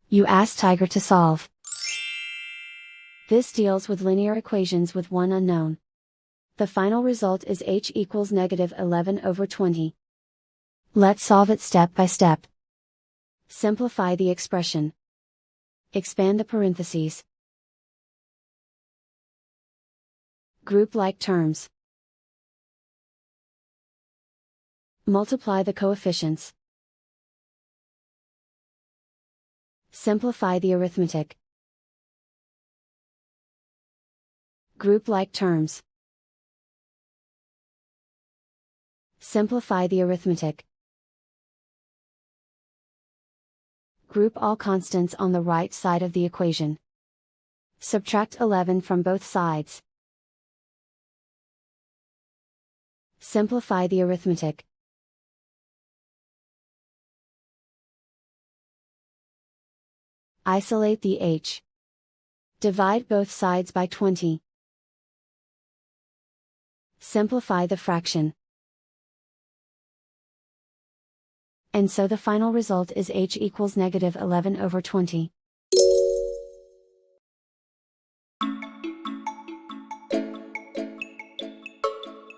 You ask Tiger to solve. This deals with linear equations with one unknown. The final result is h equals -11/20. Let's solve it step by step. Simplify the expression. Expand the parentheses. Group like terms. Multiply the coefficients. Simplify the arithmetic. Group like terms. Simplify the arithmetic. Group all constants on the right side of the equation. Subtract 11 from both sides. Simplify the arithmetic. Isolate the h. Divide both sides by 20. Simplify the fraction. And so the final result is h equals -11/20.